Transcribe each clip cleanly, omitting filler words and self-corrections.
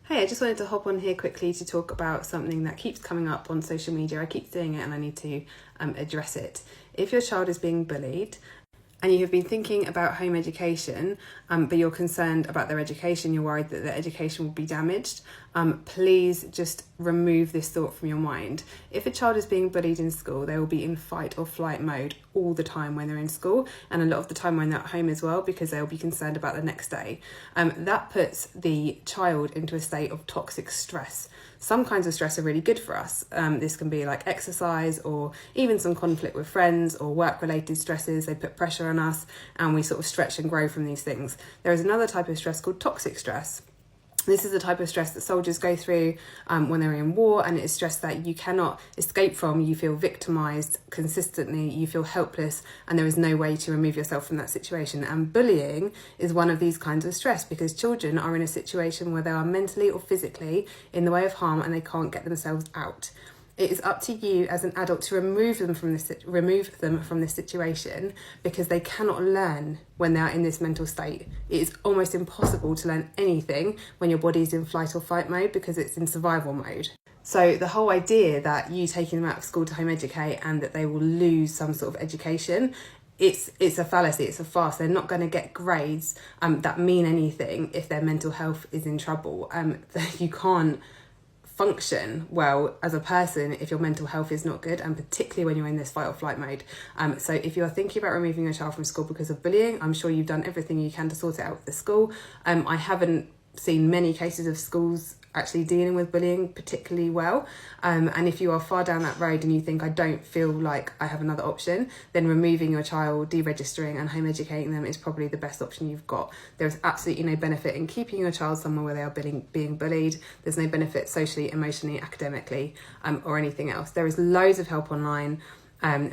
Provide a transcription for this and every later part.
Hey, I just wanted to hop on here quickly to talk about something that keeps coming up on social media. I keep seeing it and I need to address it. If your child is being bullied and you have been thinking about home education, but you're concerned about their education, you're worried that their education will be damaged, please just remove this thought from your mind. If a child is being bullied in school, they will be in fight or flight mode all the time when they're in school, and a lot of the time when they're at home as well, because they'll be concerned about the next day. That puts the child into a state of toxic stress. Some kinds of stress are really good for us. This can be like exercise or even some conflict with friends or work-related stresses. They put pressure on us and we sort of stretch and grow from these things. There is another type of stress called toxic stress. This is the type of stress that soldiers go through when they're in war, and it is stress that you cannot escape from. You feel victimised consistently, you feel helpless, and there is no way to remove yourself from that situation. And bullying is one of these kinds of stress, because children are in a situation where they are mentally or physically in the way of harm and they can't get themselves out. It is up to you as an adult to remove them from this situation, because they cannot learn when they are in this mental state. It is almost impossible to learn anything when your body is in flight or fight mode, because it's in survival mode. So the whole idea that you taking them out of school to home educate and that they will lose some sort of education, it's a fallacy, it's a farce. They're not going to get grades that mean anything if their mental health is in trouble. You can't function well as a person if your mental health is not good, and particularly when you're in this fight or flight mode. So if you're thinking about removing your child from school because of bullying, I'm sure you've done everything you can to sort it out with the school. I haven't seen many cases of schools actually dealing with bullying particularly well, and if you are far down that road and you think I don't feel like I have another option, then removing your child, deregistering and home educating them is probably the best option you've got. There's absolutely no benefit in keeping your child somewhere where they are being bullied. There's no benefit socially, emotionally, academically, or anything else. There is loads of help online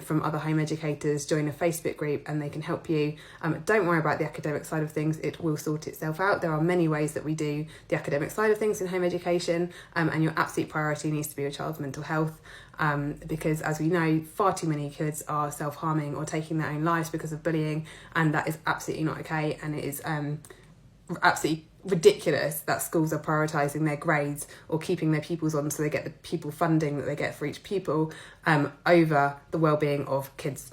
from other home educators. Join a Facebook group and they can help you. Don't worry about the academic side of things, it will sort itself out. There are many ways that we do the academic side of things in home education, and your absolute priority needs to be your child's mental health, because as we know, far too many kids are self-harming or taking their own lives because of bullying, and that is absolutely not okay. And it is absolutely ridiculous that schools are prioritising their grades or keeping their pupils on so they get the pupil funding that they get for each pupil over the well-being of kids.